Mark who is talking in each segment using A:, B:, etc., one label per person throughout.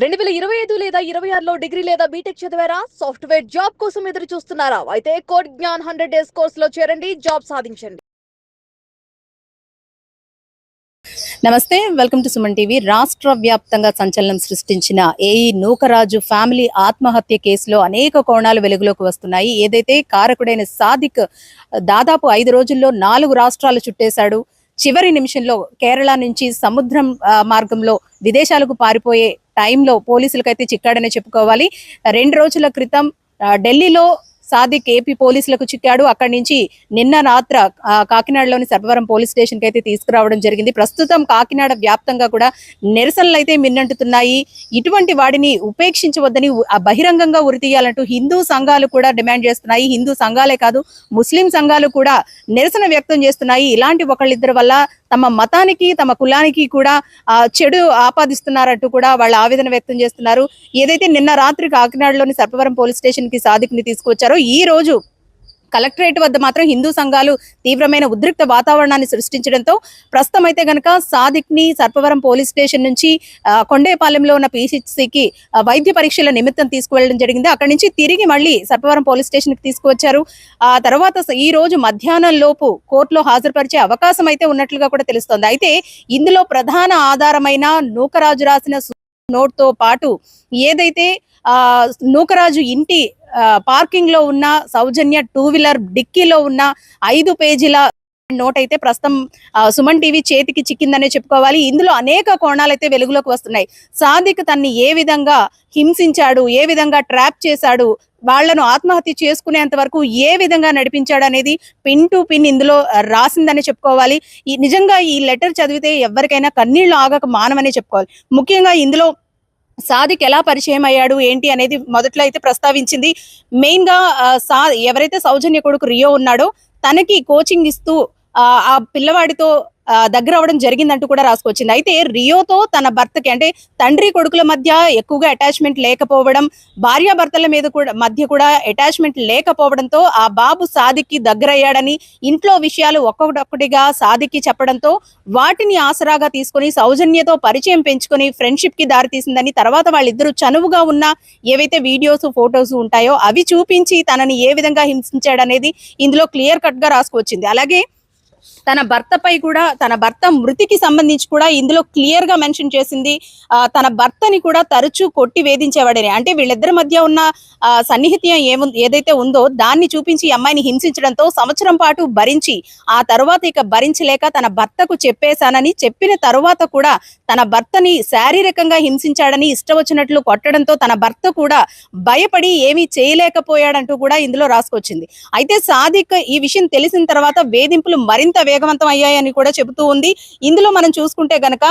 A: 2025 లేదా 26లో డిగ్రీ లేదా బీటెక్ చదివారా? సాఫ్ట్‌వేర్ జాబ్ కోసం ఎదురు చూస్తున్నారా? అయితే కోడ్ జ్ఞాన్ 100 డేస్ కోర్సులో చేరండి, జాబ్ సాధించండి.
B: నమస్తే, వెల్కమ్ టు సుమన్ టీవీ. రాష్ట్ర వ్యాప్తంగా సంచలనం సృష్టించిన ఏఈ నూకరాజు ఫ్యామిలీ ఆత్మహత్య కేసులో అనేక కోణాలు వెలుగులోకి వస్తున్నాయి. ఏదైతే కారకుడైన సాదిక్ దాదాపు 5 రోజుల్లో 4 రాష్ట్రాలు చుట్టేశాడు. చివరి నిమిషంలో కేరళ నుంచి సముద్రం మార్గంలో విదేశాలకు పారిపోయే టైంలో పోలీసులకైతే చిక్కాడనే చెప్పుకోవాలి. 2 రోజుల క్రితం ఢిల్లీలో సాదిక్ ఏపీ పోలీసులకు చిక్కాడు. అక్కడి నుంచి నిన్న రాత్ర కాకినాడలోని సర్వవరం పోలీస్ స్టేషన్ కి అయితే తీసుకురావడం జరిగింది. ప్రస్తుతం కాకినాడ వ్యాప్తంగా కూడా నిరసనలు అయితే మిన్నంటుతున్నాయి. ఇటువంటి వాడిని ఉపేక్షించవద్దని బహిరంగంగా ఉరితీయాలంటూ హిందూ సంఘాలు కూడా డిమాండ్ చేస్తున్నాయి. హిందూ సంఘాలే కాదు, ముస్లిం సంఘాలు కూడా నిరసన వ్యక్తం చేస్తున్నాయి. ఇలాంటి ఒకళ్ళిద్దరి వల్ల తమ మతానికి తమ కులానికి కూడా చెడు ఆపాదిస్తున్నారంటూ కూడా వాళ్ళు ఆవేదన వ్యక్తం చేస్తున్నారు. ఏదైతే నిన్న రాత్రి కాకినాడలోని సర్పవరం పోలీస్ స్టేషన్ కి సాదిక్ ని తీసుకొచ్చారో ఈ రోజు కలెక్టరేట్ వద్ద మాత్రం హిందూ సంఘాలు తీవ్రమైన ఉద్రిక్త వాతావరణాన్ని సృష్టించడంతో ప్రస్తుతం అయితే గనక సాదిక్ ని సర్పవరం పోలీస్ స్టేషన్ నుంచి కొండేపాలెంలో ఉన్న పిహెచ్సికి వైద్య పరీక్షల నిమిత్తం తీసుకువెళ్ళడం జరిగింది. అక్కడి నుంచి తిరిగి మళ్ళీ సర్పవరం పోలీస్ స్టేషన్ కి తీసుకువచ్చారు. ఆ తర్వాత ఈ రోజు మధ్యాహ్నం లోపు కోర్టులో హాజరుపరిచే అవకాశం అయితే ఉన్నట్లుగా కూడా తెలుస్తోంది. అయితే ఇందులో ప్రధాన ఆధారమైన నూకరాజు రాసిన నోట్ తో పాటు ఏదైతే నూకరాజు ఇంటి పార్కింగ్ లో ఉన్న సౌజన్య 2-వీలర్ డిక్కీలో ఉన్న 5 పేజీల నోట్ అయితే ప్రస్తుతం సుమన్ టీవీ చేతికి చిక్కిందనే చెప్పుకోవాలి. ఇందులో అనేక కోణాలైతే వెలుగులోకి వస్తున్నాయి. సాదిక్ తన్ని ఏ విధంగా హింసించాడు, ఏ విధంగా ట్రాప్ చేశాడు, వాళ్లను ఆత్మహత్య చేసుకునేంత వరకు ఏ విధంగా నడిపించాడు అనేది పిన్ టు పిన్ ఇందులో రాసిందని చెప్పుకోవాలి. నిజంగా ఈ లెటర్ చదివితే ఎవరికైనా కన్నీళ్లు ఆగక మానవనే చెప్పుకోవాలి. ముఖ్యంగా ఇందులో సాదిక్ ఎలా పరిచయం అయ్యాడు ఏంటి అనేది మొదట్లో అయితే ప్రస్తావించింది. మెయిన్ గా ఎవరైతే సౌజన్య కొడుకు రియో ఉన్నాడో తనకి కోచింగ్ ఇస్తూ ఆ పిల్లవాడితో దగ్గర అవడం జరిగిందంటూ కూడా రాసుకొచ్చింది. అయితే రియోతో తన భర్తకి అంటే తండ్రి కొడుకుల మధ్య ఎక్కువగా అటాచ్మెంట్ లేకపోవడం, భార్యాభర్తల మీద కూడా మధ్య కూడా అటాచ్మెంట్ లేకపోవడంతో ఆ బాబు సాదిక్ కి దగ్గర అయ్యాడని ఇంట్లో విషయాలు ఒక్కొక్కటిగా సాదిక్ కి చెప్పడంతో వాటిని ఆసరాగా తీసుకుని సౌజన్యతో పరిచయం పెంచుకొని ఫ్రెండ్షిప్ కి దారి తీసిందని, తర్వాత వాళ్ళిద్దరూ చనువుగా ఉన్న ఏవైతే వీడియోస్ ఫొటోస్ ఉంటాయో అవి చూపించి తనని ఏ విధంగా హింసించాడనేది ఇందులో క్లియర్ కట్ గా రాసుకొచ్చింది. అలాగే తన భర్తపై కూడా తన భర్త మృతికి సంబంధించి కూడా ఇందులో క్లియర్ గా మెన్షన్ చేసింది. తన భర్తని కూడా తరచూ కొట్టి వేధించేవాడని, అంటే వీళ్ళిద్దరి మధ్య ఉన్న సన్నిహిత్యం ఏదైతే ఉందో దాన్ని చూపించి అమ్మాయిని హింసించడంతో సంవత్సరం పాటు భరించి ఆ తరువాత ఇక భరించలేక తన భర్తకు చెప్పేశానని, చెప్పిన తరువాత కూడా తన భర్తని శారీరకంగా హింసించాడని, ఇష్టం వచ్చినట్లు కొట్టడంతో తన భర్త కూడా భయపడి ఏమీ చేయలేకపోయాడంటూ కూడా ఇందులో రాసుకొచ్చింది. అయితే సాదిక్ ఈ విషయం తెలిసిన తర్వాత వేధింపులు మరింత వేగవంతం అయ్యాయని కూడా చెబుతూ ఉంది. ఇందులో మనం చూసుకుంటే గనక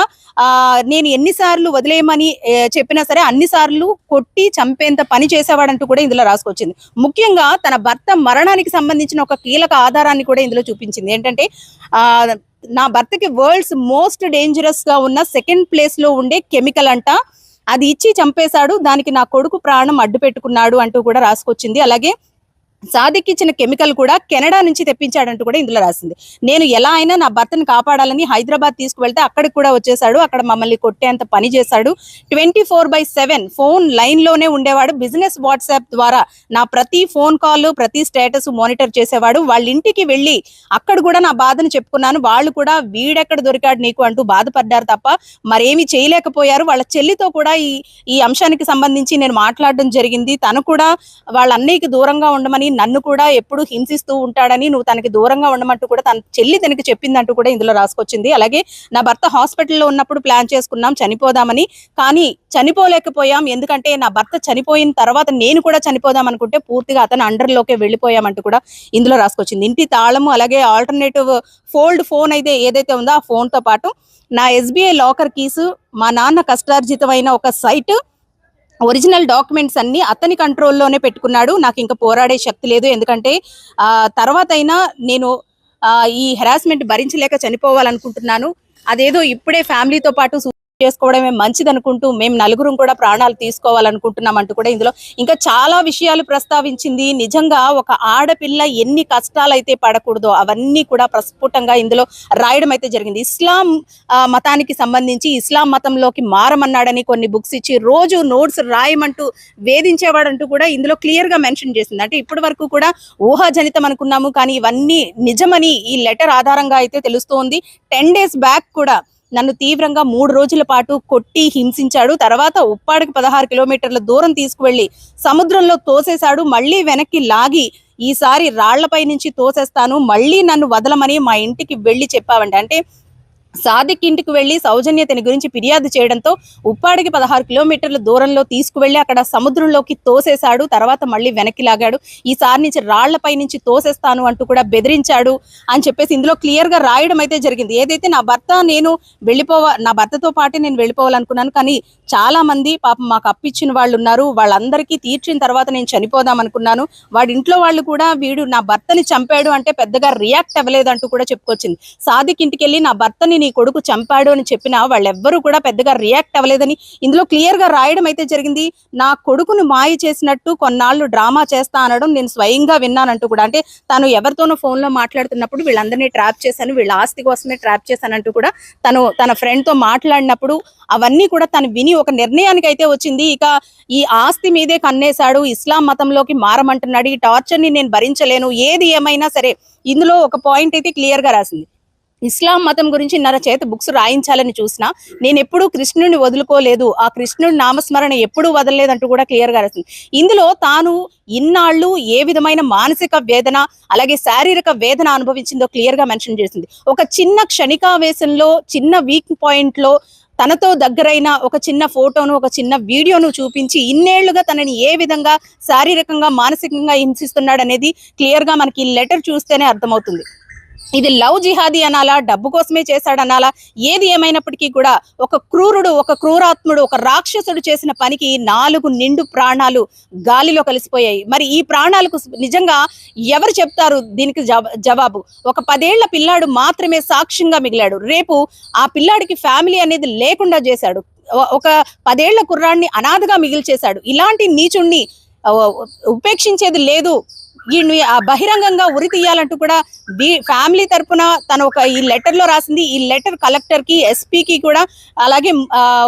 B: నేను ఎన్నిసార్లు వదిలేయమని చెప్పినా సరే అన్నిసార్లు కొట్టి చంపేంత పని చేసేవాడంటూ కూడా ఇందులో రాసుకొచ్చింది. ముఖ్యంగా తన భర్త మరణానికి సంబంధించిన ఒక కీలక ఆధారాన్ని కూడా ఇందులో చూపించింది. ఏంటంటే నా భర్తకి వరల్డ్స్ మోస్ట్ డేంజరస్ గా ఉన్న 2nd ప్లేస్ లో ఉండే కెమికల్ అంట, అది ఇచ్చి చంపేశాడు, దానికి నా కొడుకు ప్రాణం అడ్డు పెట్టుకున్నాడు అంటూ కూడా రాసుకొచ్చింది. అలాగే సాదిక్ ఇచ్చిన కెమికల్ కూడా కెనడా నుంచి తెప్పించాడంటూ కూడా ఇందులో రాసింది. నేను ఎలా అయినా నా భర్తను కాపాడాలని హైదరాబాద్ తీసుకువెళ్తే అక్కడికి కూడా వచ్చేసాడు, అక్కడ మమ్మల్ని కొట్టేంత పని చేశాడు. 24/7 ఫోన్ లైన్ లోనే ఉండేవాడు. బిజినెస్ వాట్సాప్ ద్వారా నా ప్రతి ఫోన్ కాల్ ప్రతి స్టేటస్ మానిటర్ చేసేవాడు. వాళ్ళ ఇంటికి వెళ్ళి అక్కడ కూడా నా బాధను చెప్పుకున్నాను. వాళ్ళు కూడా వీడెక్కడ దొరికాడు నీకు అంటూ బాధపడ్డారు తప్ప మరేమి చేయలేకపోయారు. వాళ్ళ చెల్లితో కూడా ఈ అంశానికి సంబంధించి నేను మాట్లాడడం జరిగింది. తను కూడా వాళ్ళ అన్నయ్యకి దూరంగా ఉండమని, నన్ను కూడా ఎప్పుడు హింసిస్తూ ఉంటాడని, నువ్వు తనకి దూరంగా ఉండమంటూ కూడా తన చెల్లి తనకి చెప్పిందంటూ కూడా ఇందులో రాసుకొచ్చింది. అలాగే నా భర్త హాస్పిటల్లో ఉన్నప్పుడు ప్లాన్ చేసుకున్నాం చనిపోదామని, కానీ చనిపోలేకపోయాం, ఎందుకంటే నా భర్త చనిపోయిన తర్వాత నేను కూడా చనిపోదాం అనుకుంటే పూర్తిగా అతను అండర్లోకే వెళ్ళిపోయామంటూ కూడా ఇందులో రాసుకొచ్చింది. ఇంటి తాళము అలాగే ఆల్టర్నేటివ్ ఫోల్డ్ ఫోన్ అయితే ఏదైతే ఉందో ఆ ఫోన్ తో పాటు నా SBI లాకర్ కీసు, మా నాన్న కష్టార్జితమైన ఒక సైట్, ఒరిజినల్ డాక్యుమెంట్స్ అన్ని అతని కంట్రోల్లోనే పెట్టుకున్నాడు. నాకు ఇంకా పోరాడే శక్తి లేదు, ఎందుకంటే తర్వాత అయినా నేను ఈ హెరాస్మెంట్ భరించలేక చనిపోవాలనుకుంటున్నాను. అదేదో ఇప్పుడే ఫ్యామిలీతో పాటు చేసుకోవడమే మంచిది అనుకుంటూ మేము నలుగురం కూడా ప్రాణాలు తీసుకోవాలనుకుంటున్నాం అంటూ కూడా ఇందులో ఇంకా చాలా విషయాలు ప్రస్తావించింది. నిజంగా ఒక ఆడపిల్ల ఎన్ని కష్టాలైతే పడకూడదో అవన్నీ కూడా ప్రస్ఫుటంగా ఇందులో రాయడం అయితే జరిగింది. ఇస్లాం మతానికి సంబంధించి ఇస్లాం మతంలోకి మారమన్నాడని కొన్ని బుక్స్ ఇచ్చి రోజు నోట్స్ రాయమంటూ వేధించేవాడంటూ కూడా ఇందులో క్లియర్ గా మెన్షన్ చేసింది. అంటే ఇప్పటి వరకు కూడా ఊహాజనితం అనుకున్నాము, కానీ ఇవన్నీ నిజమని ఈ లెటర్ ఆధారంగా అయితే తెలుస్తోంది. 10 days బ్యాక్ కూడా నన్ను తీవ్రంగా 3 రోజుల పాటు కొట్టి హింసించాడు. తర్వాత ఉప్పాడికి 16 కిలోమీటర్ల దూరం తీసుకువెళ్లి సముద్రంలో తోసేశాడు. మళ్ళీ వెనక్కి లాగి ఈసారి రాళ్లపై నుంచి తోసేస్తాను, మళ్ళీ నన్ను వదలమని మా ఇంటికి వెళ్లి చెప్పావంట. అంటే సాదిక్ ఇంటికి వెళ్లి సౌజన్య తన గురించి ఫిర్యాదు చేయడంతో ఉప్పాడికి 16 కిలోమీటర్ల దూరంలో తీసుకువెళ్లి అక్కడ సముద్రంలోకి తోసేశాడు. తర్వాత మళ్ళీ వెనక్కి లాగాడు. ఈసారి నుంచి రాళ్లపై నుంచి తోసేస్తాను అంటూ కూడా బెదిరించాడు అని చెప్పేసి ఇందులో క్లియర్ గా రాయడం అయితే జరిగింది. ఏదైతే నా భర్తతో పాటు నేను వెళ్ళిపోవాలనుకున్నాను, కానీ చాలా మంది పాపం మాకు అప్పిచ్చిన వాళ్ళు ఉన్నారు, వాళ్ళందరికీ తీర్చిన తర్వాత నేను చనిపోదాం అనుకున్నాను. వాడి ఇంట్లో వాళ్ళు కూడా వీడు నా భర్తని చంపాడు అంటే పెద్దగా రియాక్ట్ అవ్వలేదు అంటూ కూడా చెప్పుకొచ్చింది. సాదిక్ ఇంటికి వెళ్ళి నా భర్తని నీ కొడుకు చంపాడు అని చెప్పినా వాళ్ళెవ్వరూ కూడా పెద్దగా రియాక్ట్ అవ్వలేదని ఇందులో క్లియర్ గా రాయడం అయితే జరిగింది. నా కొడుకును మాయ చేసినట్టు కొన్నాళ్ళు డ్రామా చేస్తా అనడం నేను స్వయంగా విన్నానంటూ కూడా, అంటే తను ఎవరితోనో ఫోన్ లో మాట్లాడుతున్నప్పుడు వీళ్ళందరినీ ట్రాప్ చేశాను, వీళ్ళ ఆస్తి కోసమే ట్రాప్ చేశానంటూ కూడా తన ఫ్రెండ్ తో మాట్లాడినప్పుడు అవన్నీ కూడా తను విని ఒక నిర్ణయానికి అయితే వచ్చింది. ఇక ఈ ఆస్తి మీదే కన్నేశాడు, ఇస్లాం మతంలోకి మారమంటున్నాడు, ఈ టార్చర్ ని నేను భరించలేను, ఏది ఏమైనా సరే ఇందులో ఒక పాయింట్ అయితే క్లియర్ గా రాసింది. ఇస్లాం మతం గురించి నా చేత బుక్స్ రాయించాలని చూసినా నేను ఎప్పుడూ కృష్ణుడిని వదులుకోలేదు, ఆ కృష్ణుడి నామస్మరణ ఎప్పుడూ వదలలేదంటూ కూడా క్లియర్ గా రాసింది. ఇందులో తాను ఇన్నాళ్ళు ఏ విధమైన మానసిక వేదన అలాగే శారీరక వేదన అనుభవించిందో క్లియర్ గా మెన్షన్ చేసింది. ఒక చిన్న క్షణికావేశంలో చిన్న వీక్ పాయింట్ లో తనతో దగ్గరైన ఒక చిన్న ఫోటోను ఒక చిన్న వీడియోను చూపించి ఇన్నేళ్లుగా తనని ఏ విధంగా శారీరకంగా మానసికంగా హింసిస్తున్నాడు అనేది క్లియర్ గా మనకి ఈ లెటర్ చూస్తేనే అర్థమవుతుంది. ఇది లవ్ జిహాదీ అనాలా, డబ్బు కోసమే చేశాడనాలా, ఏది ఏమైనప్పటికీ కూడా ఒక క్రూరుడు, ఒక క్రూరాత్ముడు, ఒక రాక్షసుడు చేసిన పనికి 4 నిండు ప్రాణాలు గాలిలో కలిసిపోయాయి. మరి ఈ ప్రాణాలకు నిజంగా ఎవరు చెప్తారు దీనికి జవాబు? ఒక 10 ఏళ్ల పిల్లాడు మాత్రమే సాక్ష్యంగా మిగిలాడు. రేపు ఆ పిల్లాడికి ఫ్యామిలీ అనేది లేకుండా చేశాడు. ఒక 10 ఏళ్ల కుర్రాడిని అనాథగా మిగిల్చేశాడు. ఇలాంటి నీచుణ్ణి ఉపేక్షించేది లేదు, వీడిని బహిరంగంగా ఉరి తీయాలంటూ కూడా ఫ్యామిలీ తరపున తను ఈ లెటర్ లో రాసింది. ఈ లెటర్ కలెక్టర్ కి, ఎస్పీకి కూడా అలాగే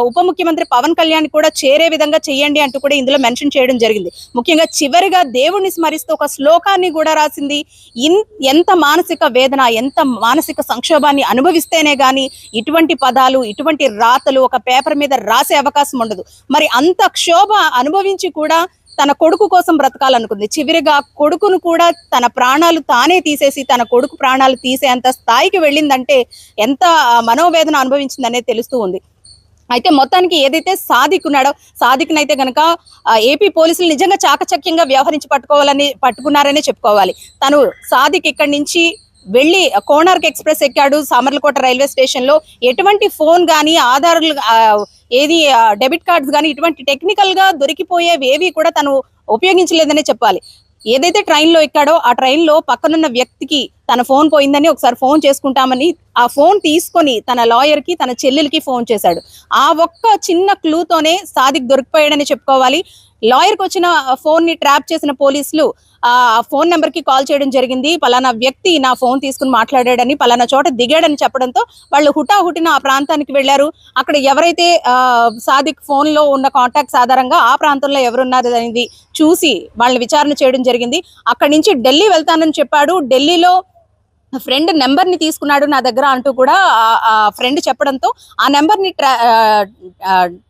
B: ఉప ముఖ్యమంత్రి పవన్ కళ్యాణ్ కూడా చేరే విధంగా చెయ్యండి అంటూ కూడా ఇందులో మెన్షన్ చేయడం జరిగింది. ముఖ్యంగా చివరిగా దేవుణ్ణి స్మరిస్తూ ఒక శ్లోకాన్ని కూడా రాసింది. ఎంత మానసిక వేదన, ఎంత మానసిక సంక్షోభాన్ని అనుభవిస్తేనే గాని ఇటువంటి పదాలు, ఇటువంటి రాతలు ఒక పేపర్ మీద రాసే అవకాశం ఉండదు. మరి అంత క్షోభ అనుభవించి కూడా తన కొడుకు కోసం బ్రతకాలనుకుంది. చివరిగా కొడుకును కూడా తన ప్రాణాలు తానే తీసేసి తన కొడుకు ప్రాణాలు తీసేంత స్థాయికి వెళ్ళిందంటే ఎంత మనోవేదన అనుభవించిందనేది తెలుస్తూ ఉంది. అయితే మొత్తానికి ఏదైతే సాదిక్ ఉన్నాడో, సాదిక్ నైతే గనక ఏపీ పోలీసులు నిజంగా చాకచక్యంగా వ్యవహరించి పట్టుకున్నారనే చెప్పుకోవాలి. తను సాదిక్ ఇక్కడి నుంచి వెళ్ళి కోనార్క్ ఎక్స్ప్రెస్ ఎక్కాడు సామర్లకోట రైల్వే స్టేషన్ లో. ఎటువంటి ఫోన్ గానీ, ఆధార్లు, ఏది డెబిట్ కార్డ్స్ గానీ ఇటువంటి టెక్నికల్ గా దొరికిపోయేవి ఏవి కూడా తను ఉపయోగించలేదనే చెప్పాలి. ఏదైతే ట్రైన్ లో ఎక్కాడో ఆ ట్రైన్ లో పక్కనున్న వ్యక్తికి తన ఫోన్ పోయిందని ఒకసారి ఫోన్ చేసుకుంటామని ఆ ఫోన్ తీసుకొని తన లాయర్ కి, తన చెల్లెలకి ఫోన్ చేశాడు. ఆ ఒక్క చిన్న క్లూతోనే సాదిక్ దొరికిపోయాడని చెప్పుకోవాలి. లాయర్కి వచ్చిన ఫోన్ ని ట్రాప్ చేసిన పోలీసులు ఆ ఫోన్ నెంబర్ కి కాల్ చేయడం జరిగింది. పలానా వ్యక్తి నా ఫోన్ తీసుకుని మాట్లాడాడని, పలానా చోట దిగాడని చెప్పడంతో వాళ్ళు హుటాహుటిన ఆ ప్రాంతానికి వెళ్లారు. అక్కడ ఎవరైతే సాదిక్ ఫోన్ లో ఉన్న కాంటాక్ట్స్ ఆధారంగా ఆ ప్రాంతంలో ఎవరున్నారు అనేది చూసి వాళ్ళని విచారణ చేయడం జరిగింది. అక్కడి నుంచి ఢిల్లీ వెళ్తానని చెప్పాడు. ఢిల్లీలో ఫ్రెండ్ నెంబర్ ని తీసుకున్నాడు నా దగ్గర అంటూ కూడా ఆ ఫ్రెండ్ చెప్పడంతో ఆ నెంబర్ ని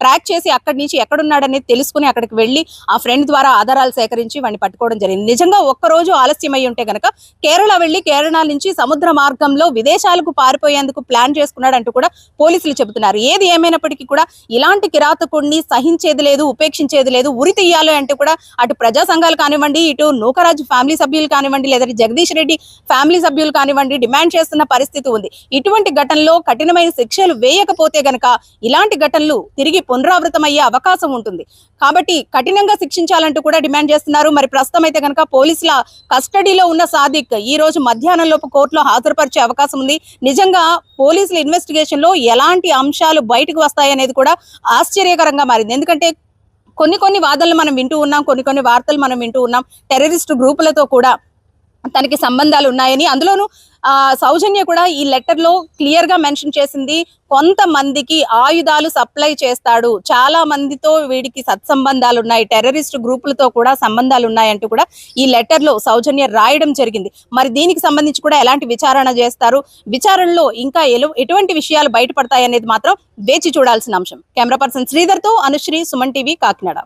B: ట్రాక్ చేసి అక్కడి నుంచి ఎక్కడున్నాడనేది తెలుసుకుని అక్కడికి వెళ్లి ఆ ఫ్రెండ్ ద్వారా ఆధారాలు సేకరించి వాడిని పట్టుకోవడం జరిగింది. నిజంగా ఒక్కరోజు ఆలస్యమై ఉంటే గనక కేరళ వెళ్లి కేరళ నుంచి సముద్ర మార్గంలో విదేశాలకు పారిపోయేందుకు ప్లాన్ చేసుకున్నాడు అంటూ కూడా పోలీసులు చెబుతున్నారు. ఏది ఏమైనప్పటికీ కూడా ఇలాంటి కిరాతకుడిని సహించేది లేదు, ఉపేక్షించేది లేదు. ఉరి తీయాలి అంటే కూడా అటు ప్రజా సంఘాలు కానివ్వండి, ఇటు నూకరాజు ఫ్యామిలీ సభ్యులు కానివ్వండి, లేదా జగదీష్ రెడ్డి ఫ్యామిలీ సభ్యులు కానివ్వండి డిమాండ్ చేస్తున్న పరిస్థితి ఉంది. ఇటువంటి ఘటనలో కఠినమైన శిక్షలు వేయకపోతే గనక ఇలాంటి ఘటనలు తిరిగి పునరావృతం అయ్యే అవకాశం ఉంటుంది. కాబట్టి కఠినంగా శిక్షించాలంటూ కూడా డిమాండ్ చేస్తున్నారు. మరి ప్రస్తుతం అయితే కనుక పోలీసుల కస్టడీలో ఉన్న సాదిక్ ఈ రోజు మధ్యాహ్నం లోపు కోర్టులో హాజరుపరిచే అవకాశం ఉంది. నిజంగా పోలీసుల ఇన్వెస్టిగేషన్ లో ఎలాంటి అంశాలు బయటకు వస్తాయనేది కూడా ఆశ్చర్యకరంగా మారింది. ఎందుకంటే కొన్ని వాదనలు మనం వింటూ ఉన్నాం, కొన్ని వార్తలు మనం వింటూ ఉన్నాం. టెర్రరిస్ట్ గ్రూపులతో కూడా తనకి సంబంధాలు ఉన్నాయని. అందులోనూ సౌజన్య కూడా ఈ లెటర్ లో క్లియర్ గా మెన్షన్ చేసింది, కొంతమందికి ఆయుధాలు సప్లై చేస్తాడు, చాలా మందితో వీడికి సత్సంబంధాలు ఉన్నాయి, టెర్రరిస్ట్ గ్రూపులతో కూడా సంబంధాలు ఉన్నాయంటూ కూడా ఈ లెటర్ లో సౌజన్య రాయడం జరిగింది. మరి దీనికి సంబంధించి కూడా ఎలాంటి విచారణ చేస్తారు, విచారణలో ఇంకా ఎటువంటి విషయాలు బయటపడతాయి అనేది మాత్రం వేచి చూడాల్సిన అంశం. కెమెరా పర్సన్ శ్రీధర్ తో అనుశ్రీ, సుమన్ టీవీ, కాకినాడ.